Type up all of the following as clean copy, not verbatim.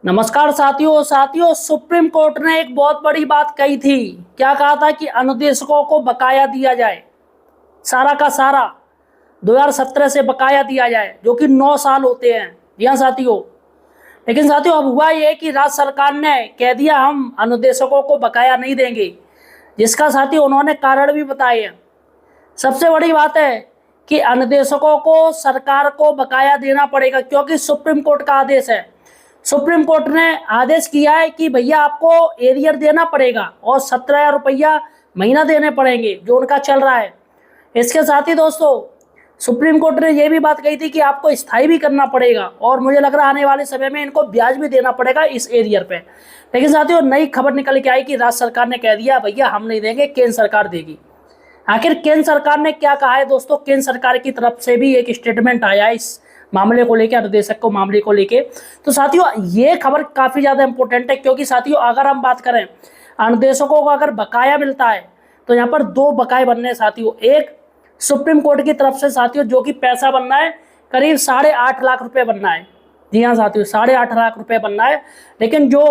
नमस्कार साथियों supreme court ने एक बहुत बड़ी बात कही थी। क्या कहा था कि अनुदेशकों को बकाया दिया जाए, सारा का सारा 2017 से बकाया दिया जाए, जो कि 9 साल होते हैं। जी हाँ साथियों, लेकिन साथियों अब हुआ ये कि राज्य सरकार ने कह दिया हम अनुदेशकों को बकाया नहीं देंगे, जिसका साथियों उन्होंने कारण भी बताए हैं। सबसे बड़ी बात है कि अनुदेशकों को सरकार को बकाया देना पड़ेगा, क्योंकि सुप्रीम कोर्ट का आदेश है। सुप्रीम कोर्ट ने आदेश किया है कि भैया आपको एरियर देना पड़ेगा और 17,000 रुपया महीना देने पड़ेंगे, जो उनका चल रहा है। इसके साथ ही दोस्तों सुप्रीम कोर्ट ने यह भी बात कही थी कि आपको स्थायी भी करना पड़ेगा, और मुझे लग रहा है आने वाले समय में इनको ब्याज भी देना पड़ेगा इस एरियर पे। लेकिन साथियों नई खबर निकल के आई कि राज्य सरकार ने कह दिया भैया हम नहीं देंगे, केंद्र सरकार देगी। आखिर केंद्र सरकार ने क्या कहा है दोस्तों? केंद्र सरकार की तरफ से भी एक स्टेटमेंट आया है इस मामले को लेकर, अनुदेशक को मामले को लेके। तो साथियों ये खबर काफी ज्यादा इंपॉर्टेंट है, क्योंकि साथियों अगर हम बात करें अनुदेशकों को अगर बकाया मिलता है तो यहाँ पर 2 बकाए बनने हैं साथियों। एक सुप्रीम कोर्ट की तरफ से साथियों जो कि पैसा बनना है, करीब 8.5 लाख रुपए बनना है। जी हाँ साथियों, 8.5 लाख रुपए बनना है। लेकिन जो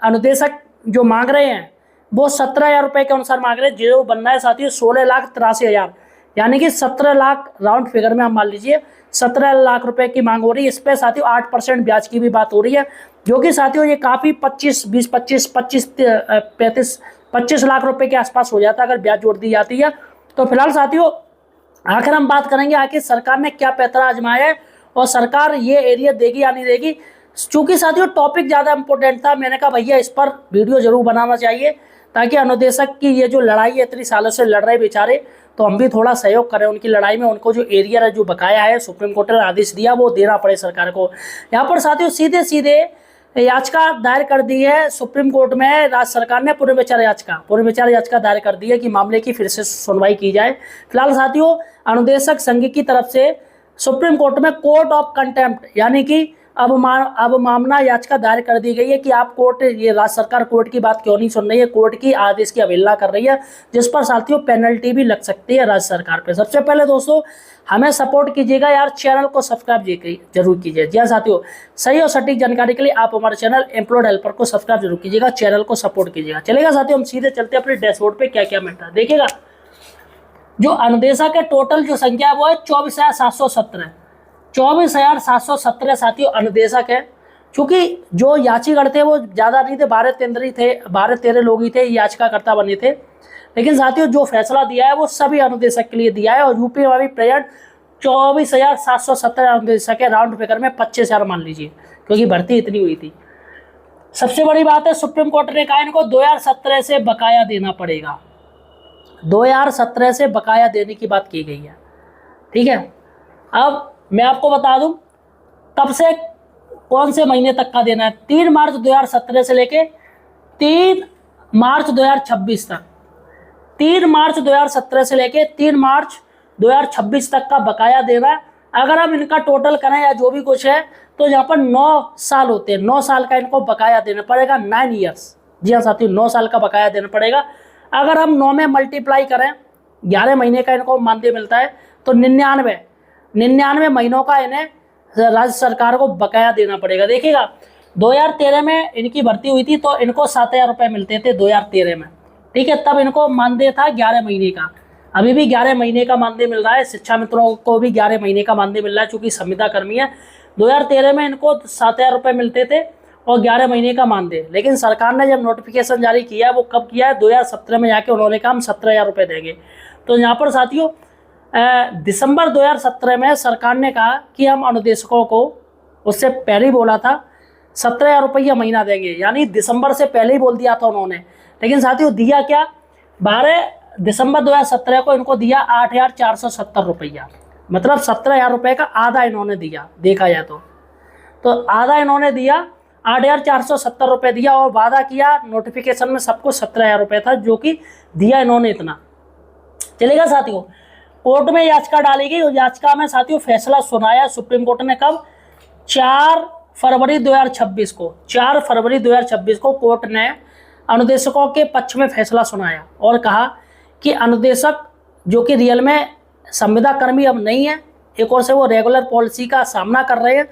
अनुदेशक जो मांग रहे हैं वो 17,000 रुपए के अनुसार मांग रहे हैं, जो बनना है साथियों 16,83,000, यानी कि 17 लाख राउंड फिगर में हम मान लीजिए 17 लाख रुपए की मांग हो रही है। इस पे साथियों 8% ब्याज की भी बात हो रही है, जो कि साथियों ये काफी 25 लाख रुपए के आसपास हो जाता है अगर ब्याज जोड़ दी जाती है। तो फिलहाल साथियों आखिर हम बात करेंगे आखिर सरकार ने क्या पैंतरा आजमाया है और सरकार ये एरिया देगी या नहीं देगी। चूंकि साथियों टॉपिक ज्यादा इंपॉर्टेंट था, मैंने कहा भैया इस पर वीडियो जरूर बनाना चाहिए, ताकि अनुदेशक की ये जो लड़ाई है इतनी सालों से लड़ रहे बेचारे, तो हम भी थोड़ा सहयोग करें उनकी लड़ाई में। उनको जो एरियर है, जो बकाया है, सुप्रीम कोर्ट ने आदेश दिया वो देना पड़े सरकार को। यहाँ पर साथियों सीधे सीधे याचिका दायर कर दी है सुप्रीम कोर्ट में राज्य सरकार ने, पुनर्विचार याचिका दायर कर दी है कि मामले की फिर से सुनवाई की जाए। फिलहाल साथियों अनुदेशक संघ की तरफ से सुप्रीम कोर्ट में कोर्ट ऑफ कंटेम्प्ट यानी कि अवमानना याचिका दायर कर दी गई है कि आप कोर्ट, ये राज्य सरकार कोर्ट की बात क्यों नहीं सुन रही है, कोर्ट की आदेश की अवहेलना कर रही है, जिस पर साथियों पेनल्टी भी लग सकती है राज्य सरकार पे। सबसे पहले दोस्तों हमें सपोर्ट कीजिएगा यार, चैनल को सब्सक्राइब जरूर कीजिए। जी हाँ साथियों, सही और सटीक जानकारी के लिए आप हमारे चैनल एम्प्लॉयड हेल्पर को सब्सक्राइब जरूर कीजिएगा, चैनल को सपोर्ट कीजिएगा। चलेगा साथियों, हम सीधे चलते हैं अपने डैशबोर्ड पे क्या क्या मिलता है। देखिएगा जो अनुदेशक है टोटल जो संख्या है वो है 24,717 साथियों अनुदेशक है। चूंकि जो याचिका थे वो ज्यादा नहीं थे, 12-13 लोग ही थे याचिकाकर्ता बने थे। लेकिन साथियों जो फैसला दिया है वो सभी अनुदेशक के लिए दिया है, और यूपी में भी प्रेजेंट 24,717 अनुदेशक है। राउंड फिगर में 25,000 मान लीजिए, क्योंकि भर्ती इतनी हुई थी। सबसे बड़ी बात है सुप्रीम कोर्ट ने कहा इनको 2017 से बकाया देना पड़ेगा, 2017 से बकाया देने की बात की गई है। ठीक है, अब मैं आपको बता दूं कब से कौन से महीने तक का देना है। 3 मार्च 2017 से लेके 3 मार्च 2026 तक, 3 मार्च 2017 से लेके 3 मार्च 2026 तक का बकाया देना है। अगर हम इनका टोटल करें या जो भी कुछ है, तो यहाँ पर 9 साल होते हैं, 9 साल का इनको बकाया देना पड़ेगा, 9 ईयर्स। जी हाँ साथियों, 9 साल का बकाया देना पड़ेगा। अगर हम 9 में मल्टीप्लाई करें, 11 महीने का इनको मानदेय मिलता है, तो 99 महीनों का इन्हें राज्य सरकार को बकाया देना पड़ेगा। देखिएगा 2013 में इनकी भर्ती हुई थी तो इनको 7,000 रुपये मिलते थे 2013 में। ठीक है, तब इनको मानदेय था 11 महीने का। अभी भी 11 महीने का मानदेय मिल रहा है, शिक्षा मित्रों को भी 11 महीने का मानदेय मिल रहा है, चूंकि संविदा कर्मी है। 2013 में इनको 7,000 रुपये मिलते थे और 11 महीने का मानदेय। लेकिन सरकार ने जब नोटिफिकेशन जारी किया है, वो कब किया है, 2017 में जाके उन्होंने कहा हम 17,000 रुपये देंगे। तो यहाँ पर साथियों दिसंबर 2017 में सरकार ने कहा कि हम अनुदेशकों को, उससे पहले ही बोला था 17,000 रुपया महीना देंगे, यानी दिसंबर से पहले ही बोल दिया था उन्होंने। लेकिन साथियों दिया क्या, 12 दिसंबर 2017 को इनको दिया 8,470 रुपया, मतलब 17,000 रुपये का आधा इन्होंने दिया। देखा जाए तो आधा इन्होंने दिया, 8,470 रुपये दिया, और वादा किया नोटिफिकेशन में सबको 17,000 रुपये था, जो कि दिया इन्होंने इतना। चलेगा साथियों, कोर्ट में याचिका डाली गई और याचिका में साथियों फैसला सुनाया सुप्रीम कोर्ट ने कब, 4 फरवरी 2026 को। 4 फरवरी 2026 को कोर्ट ने अनुदेशकों के पक्ष में फैसला सुनाया और कहा कि अनुदेशक जो कि रियल में संविदा कर्मी अब नहीं है, एक ओर से वो रेगुलर पॉलिसी का सामना कर रहे हैं,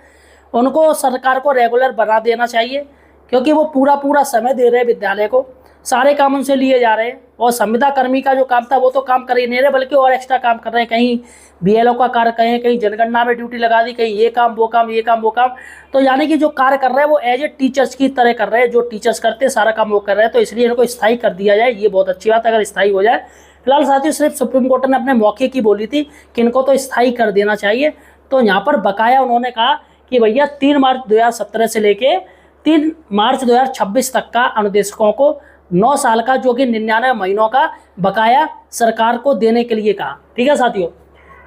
उनको सरकार को रेगुलर बना देना चाहिए। क्योंकि वो पूरा पूरा समय दे रहे हैं विद्यालय को, सारे काम उनसे लिए जा रहे हैं, और संविदा कर्मी का जो काम था वो तो काम कर ही नहीं रहे, बल्कि और एक्स्ट्रा काम कर रहे हैं। कहीं बीएलओ का कार्य, कहीं जनगणना में ड्यूटी लगा दी, कहीं ये काम वो काम, ये काम वो काम। तो यानी कि जो कार्य कर रहे हैं वो एज ए टीचर्स की तरह कर रहे हैं, जो टीचर्स करते हैं सारा काम वो कर रहे हैं। तो इसलिए इनको स्थायी कर दिया जाए, ये बहुत अच्छी बात है अगर स्थायी हो जाए। फिलहाल साथियों सिर्फ सुप्रीम कोर्ट ने अपने मौके की बोली थी कि इनको तो स्थायी कर देना चाहिए। तो यहाँ पर बकाया उन्होंने कहा कि भैया 3 मार्च 2017 से लेके 3 मार्च 2026 तक का अनुदेशकों को 9 साल का जो कि 99 महीनों का बकाया सरकार को देने के लिए कहा। ठीक है साथियों,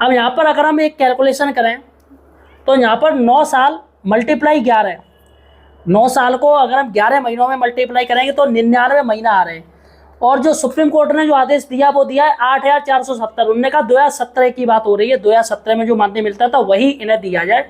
अब यहाँ पर अगर हम एक कैलकुलेशन करें तो यहाँ पर 9 साल मल्टीप्लाई 11, 9 साल को अगर हम 11 महीनों में मल्टीप्लाई करेंगे तो 99 महीना आ रहे हैं। और जो सुप्रीम कोर्ट ने जो आदेश दिया वो दिया है 8,470। उन्होंने कहा 2017 की बात हो रही है, 2017 में जो मानदेय मिलता था वही इन्हें दिया जाए।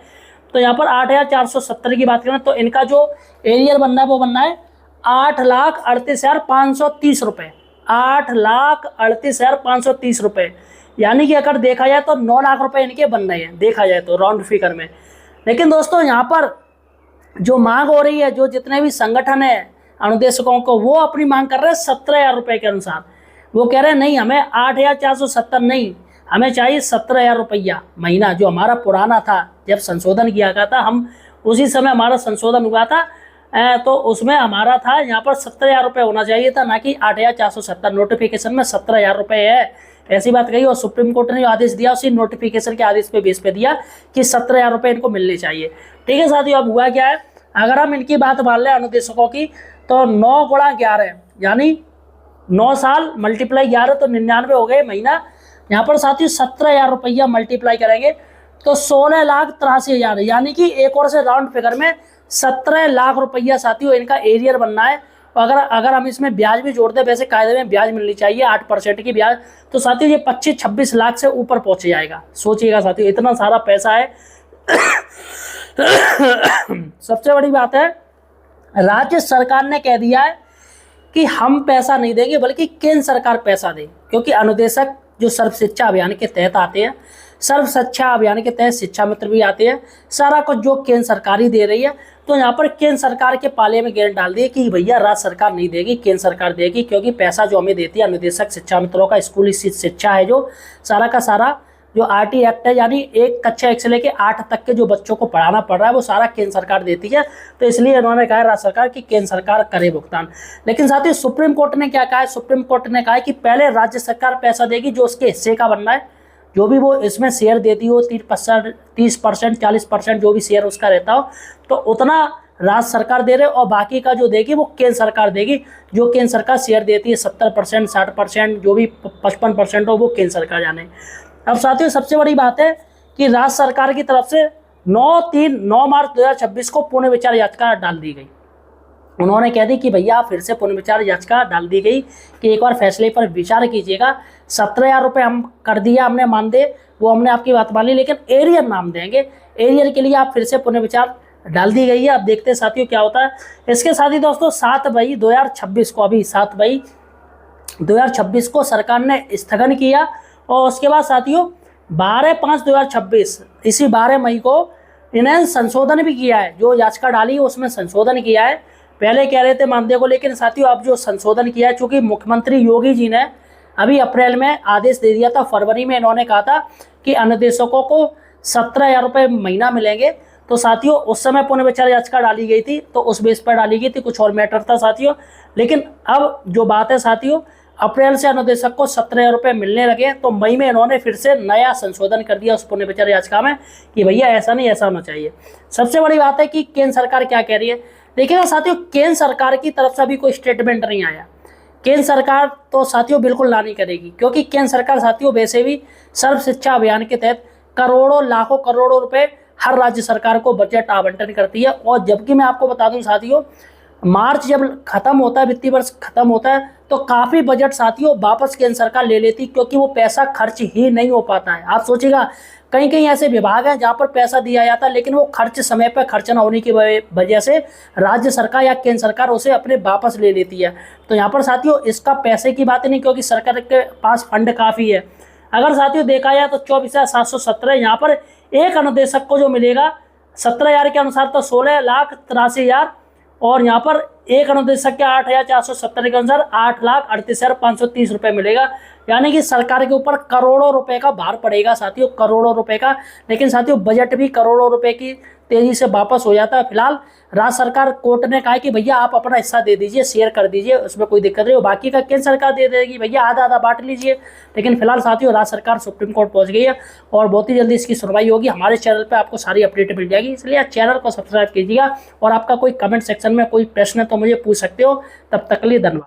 तो यहाँ पर 8,470 की बात करें तो इनका जो एरियर बनना है वो बनना है 8,38,530 रुपये, 8,38,530 रुपये। यानी कि अगर देखा जाए तो 9 लाख रुपए इनके बन रहे हैं, देखा जाए तो राउंड फिगर में। लेकिन दोस्तों यहाँ पर जो मांग हो रही है, जो जितने भी संगठन है अनुदेशकों को, वो अपनी मांग कर रहे हैं 17,000 रुपये के अनुसार। वो कह रहे हैं नहीं, हमें 8,470 नहीं, हमें चाहिए 17,000 रुपया महीना, जो हमारा पुराना था जब संशोधन किया गया था, हम उसी समय हमारा संशोधन हुआ था, तो उसमें हमारा था यहाँ पर 17,000 रुपये होना चाहिए था, ना कि 8,470। नोटिफिकेशन में 17,000 रुपये है, ऐसी बात कही। और सुप्रीम कोर्ट ने जो आदेश दिया उसी नोटिफिकेशन के आदेश पे बेस पे दिया कि 17,000 रुपये इनको मिलने चाहिए। ठीक है साथियों, अब हुआ क्या है, अगर हम इनकी बात मान लें अनुदेशकों की, तो 9 गुणा 11 यानी 9 साल मल्टीप्लाई 11 तो 99 हो गए महीना। यहाँ पर साथियों 17,000 रुपया मल्टीप्लाई करेंगे तो 16,83,000, यानी कि एक और से राउंड फिगर में 17 लाख रुपया साथियों इनका एरियर बनना है। और अगर हम इसमें ब्याज भी जोड़ दें, वैसे कायदे में ब्याज मिलनी चाहिए 8% की ब्याज, तो साथियों ये 25-26 लाख से ऊपर पहुंच जाएगा। सोचिएगा साथियों, इतना सारा पैसा है। सबसे बड़ी बात है, राज्य सरकार ने कह दिया है कि हम पैसा नहीं देंगे, बल्कि केंद्र सरकार पैसा दे, क्योंकि अनुदेशक जो सर्व शिक्षा अभियान के तहत आते हैं, सर्व शिक्षा अभियान के तहत शिक्षा मित्र भी आते हैं, सारा कुछ जो केंद्र सरकार ही दे रही है। तो यहाँ पर केंद्र सरकार के पाले में गेंद डाल दी कि भैया राज्य सरकार नहीं देगी, केंद्र सरकार देगी, क्योंकि पैसा जो हमें देती है अनुदेशक शिक्षा मित्रों का, स्कूली शिक्षा है जो सारा का सारा जो आरटी एक्ट है, यानी एक कक्षा 1 से लेकर 8 तक के जो बच्चों को पढ़ाना पड़ रहा है वो सारा केंद्र सरकार देती है। तो इसलिए उन्होंने कहा राज्य सरकार की केंद्र सरकार करे भुगतान। लेकिन साथियों सुप्रीम कोर्ट ने क्या कहा है, सुप्रीम कोर्ट ने कहा है कि पहले राज्य सरकार पैसा देगी जो उसके हिस्से का बनना है, जो भी वो इसमें शेयर देती हो 30%, 40% जो भी शेयर उसका रहता हो, तो उतना राज्य सरकार दे रहे, और बाकी का जो देगी वो केंद्र सरकार देगी। जो केंद्र सरकार शेयर देती है 70%, 60%, जो भी 55% हो वो केंद्र सरकार जाने। अब साथियों सबसे बड़ी बात है कि राज्य सरकार की तरफ से 9 मार्च 2026 को पुनर्विचार याचिका डाल दी गई। उन्होंने कह दी कि भैया फिर से पुनर्विचार याचिका डाल दी गई कि एक बार फैसले पर विचार कीजिएगा। 17,000 रुपये हम कर दिया हमने मानदेय, वो हमने आपकी बात मान ली, लेकिन एरियर नाम देंगे, एरियर के लिए आप फिर से पुनर्विचार डाल दी गई है। अब देखते हैं साथियों क्या होता है। इसके साथ ही दोस्तों 7 मई 2026 को, अभी 7 मई 2026 को सरकार ने स्थगन किया, और उसके बाद साथियों 12/5/2026 इसी 12 मई को इन्हें संशोधन भी किया है। जो याचिका डाली है उसमें संशोधन किया है। पहले कह रहे थे मानदेय को, लेकिन साथियों अब जो संशोधन किया है, चूंकि मुख्यमंत्री योगी जी ने अभी अप्रैल में आदेश दे दिया था, फरवरी में इन्होंने कहा था कि अनुदेशकों को 17,000 रुपये महीना मिलेंगे। तो साथियों उस समय पुनर्विचार याचिका डाली गई थी, तो उस बेस पर डाली गई थी, कुछ और मैटर था साथियों। लेकिन अब जो बात है साथियों, अप्रैल से अनुदेशक को 17,000 रुपये मिलने लगे, तो मई में इन्होंने फिर से नया संशोधन कर दिया उस पुनर्विचार याचिका में कि भैया ऐसा नहीं, ऐसा होना चाहिए। सबसे बड़ी बात है कि केंद्र सरकार क्या कह रही है। देखिएगा साथियों, केंद्र सरकार की तरफ से अभी कोई स्टेटमेंट नहीं आया। केंद्र सरकार तो साथियों बिल्कुल ना नहीं करेगी, क्योंकि केंद्र सरकार साथियों वैसे भी सर्व शिक्षा अभियान के तहत करोड़ों लाखों करोड़ों रुपए हर राज्य सरकार को बजट आवंटन करती है। और जबकि मैं आपको बता दूं साथियों, मार्च जब खत्म होता है, वित्तीय वर्ष खत्म होता है, तो काफ़ी बजट साथियों वापस केंद्र सरकार ले लेती, क्योंकि वो पैसा खर्च ही नहीं हो पाता है। आप सोचिएगा, कहीं कहीं ऐसे विभाग हैं जहाँ पर पैसा दिया जाता है, लेकिन वो खर्च समय पर खर्च न होने की वजह से राज्य सरकार या केंद्र सरकार उसे अपने वापस ले लेती है। तो यहाँ पर साथियों इसका पैसे की बात नहीं, क्योंकि सरकार के पास फंड काफ़ी है। अगर साथियों देखा जाए तो 24,717 यहाँ पर एक अनुदेशक को जो मिलेगा 17,000 के अनुसार, तो 16,83,000 और यहाँ पर एक अनुदेशक के 8,470 के अनुसार 8,38,530 रुपये मिलेगा। यानी कि सरकार के ऊपर करोड़ों रुपए का भार पड़ेगा साथियों, करोड़ों रुपए का। लेकिन साथियों बजट भी करोड़ों रुपए की तेजी से वापस हो जाता है। फिलहाल राज्य सरकार कोर्ट ने कहा है कि भैया आप अपना हिस्सा दे दीजिए, शेयर कर दीजिए, उसमें कोई दिक्कत नहीं हो, बाकी का केंद्र सरकार दे देगी, भैया आधा आधा बांट लीजिए। लेकिन फिलहाल साथियों राज्य सरकार सुप्रीम कोर्ट पहुंच गई है और बहुत ही जल्दी इसकी सुनवाई होगी। हमारे चैनल पर आपको सारी अपडेट मिल जाएगी, इसलिए आप चैनल को सब्सक्राइब कीजिएगा। और आपका कोई कमेंट सेक्शन में कोई प्रश्न है तो मुझे पूछ सकते हो। तब तक के लिए धन्यवाद।